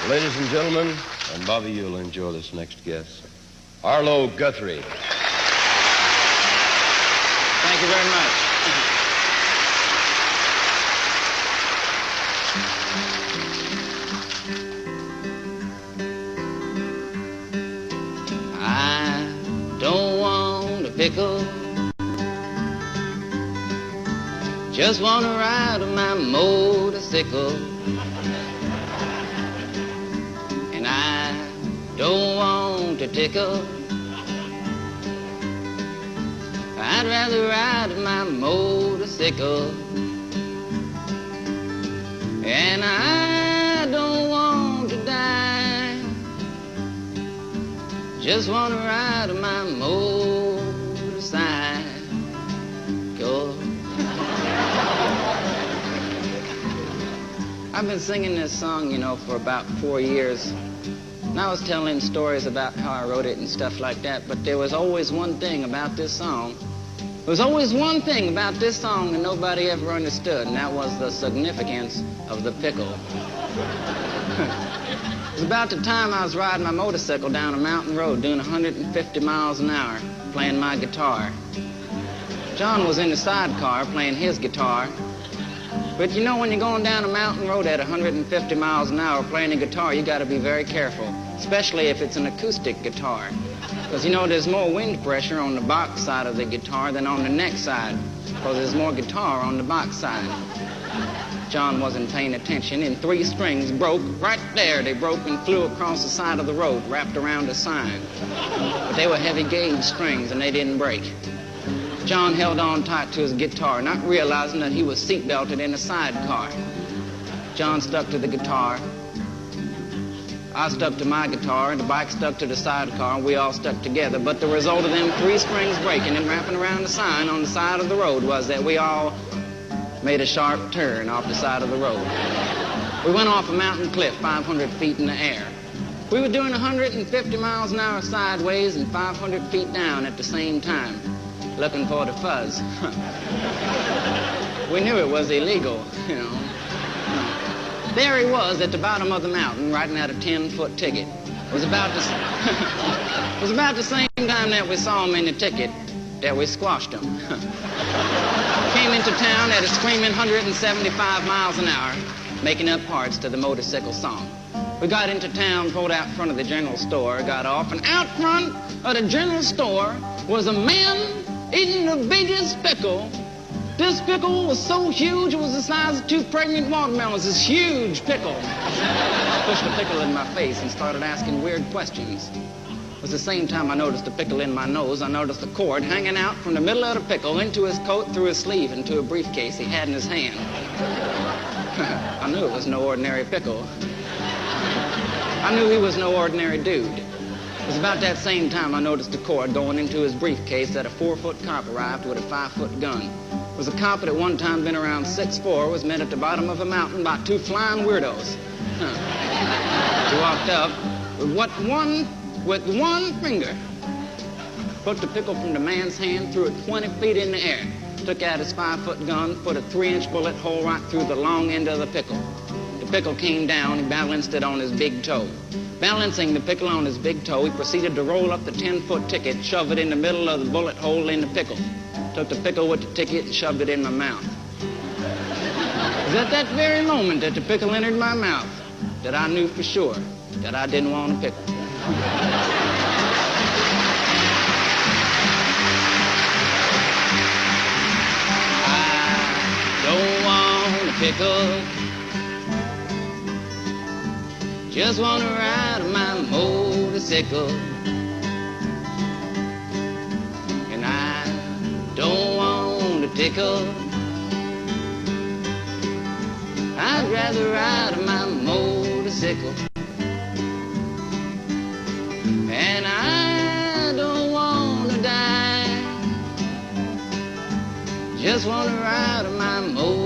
Ladies and gentlemen, and Bobby, you'll enjoy this next guest, Arlo Guthrie. Thank you very much. I don't want a pickle, just want to ride on my motorcycle. And I don't want to tickle, I'd rather ride my motorcycle. And I don't want to die, just want to ride my motorcycle. I've been singing this song, for about 4 years. And I was telling stories about how I wrote it and stuff like that, but there was always one thing about this song. There was always one thing about this song that nobody ever understood, and that was the significance of the pickle. It was about the time I was riding my motorcycle down a mountain road doing 150 miles an hour, playing my guitar. John was in the sidecar playing his guitar. But when you're going down a mountain road at 150 miles an hour playing a guitar, you got to be very careful, especially if it's an acoustic guitar. Because there's more wind pressure on the box side of the guitar than on the neck side, because there's more guitar on the box side. John wasn't paying attention, and 3 strings broke right there. They broke and flew across the side of the road, wrapped around a sign. But they were heavy gauge strings, and they didn't break. John held on tight to his guitar, not realizing that he was seatbelted in a sidecar. John stuck to the guitar. I stuck to my guitar, the bike stuck to the sidecar, and we all stuck together. But the result of them 3 strings breaking and wrapping around the sign on the side of the road was that we all made a sharp turn off the side of the road. We went off a mountain cliff 500 feet in the air. We were doing 150 miles an hour sideways and 500 feet down at the same time, looking for the fuzz. We knew it was illegal, There he was at the bottom of the mountain, writing out a 10-foot ticket. It was about the same time that we saw him in the ticket that we squashed him. Came into town at a screaming 175 miles an hour, making up parts to the motorcycle song. We got into town, pulled out in front of the general store, got off, and out front of the general store was a man eating the biggest pickle. This pickle was so huge, it was the size of 2 pregnant watermelons, this huge pickle. I pushed the pickle in my face and started asking weird questions. It was the same time I noticed the pickle in my nose. I noticed the cord hanging out from the middle of the pickle into his coat, through his sleeve, into a briefcase he had in his hand. I knew it was no ordinary pickle. I knew he was no ordinary dude. It was about that same time I noticed the cord going into his briefcase that a 4-foot cop arrived with a 5-foot gun. It was a cop that at one time been around 6'4", was met at the bottom of a mountain by 2 flying weirdos. He walked up with one finger, put the pickle from the man's hand, threw it 20 feet in the air, took out his 5-foot gun, put a 3-inch bullet hole right through the long end of the pickle. The pickle came down, he balanced it on his big toe. Balancing the pickle on his big toe, he proceeded to roll up the 10-foot ticket, shove it in the middle of the bullet hole in the pickle. Took the pickle with the ticket and shoved it in my mouth. It was at that very moment that the pickle entered my mouth that I knew for sure that I didn't want a pickle. I don't want a pickle, just want to ride my motorcycle. And I don't want a tickle, I'd rather ride my motorcycle. And I don't want to die, just want to ride my motorcycle.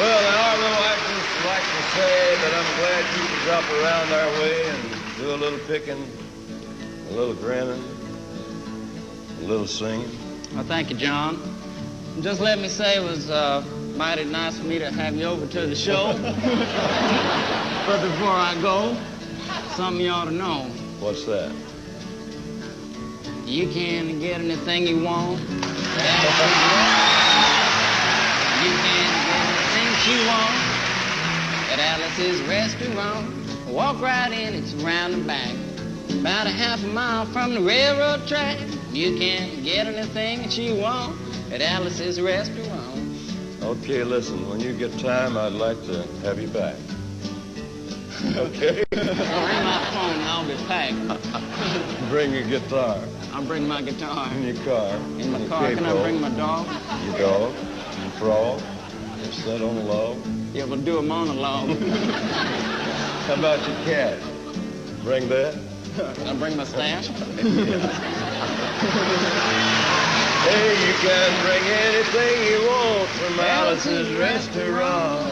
Well, Arlo, I'd just like to say that I'm glad you could drop around our way and do a little picking, a little grinning, a little singing. Well, thank you, John. Just let me say it was mighty nice for me to have you over to the show. But before I go, something you ought to know. What's that? You can get anything you want. You can get anything you want at Alice's restaurant. Walk right in, it's around the back. About a half a mile from the railroad track. You can get anything that you want at Alice's restaurant. Okay, listen, when you get time, I'd like to have you back. Okay? Bring my phone and I'll be packed. Bring your guitar. I'll bring my guitar. In your car. In my car, can I bring my dog? Your dog, your frog, just sit on the log. Yeah, we'll do a monologue. How about your cat? Bring that? I'll bring my stash. Hey, you can bring anything you want from Alice's restaurant.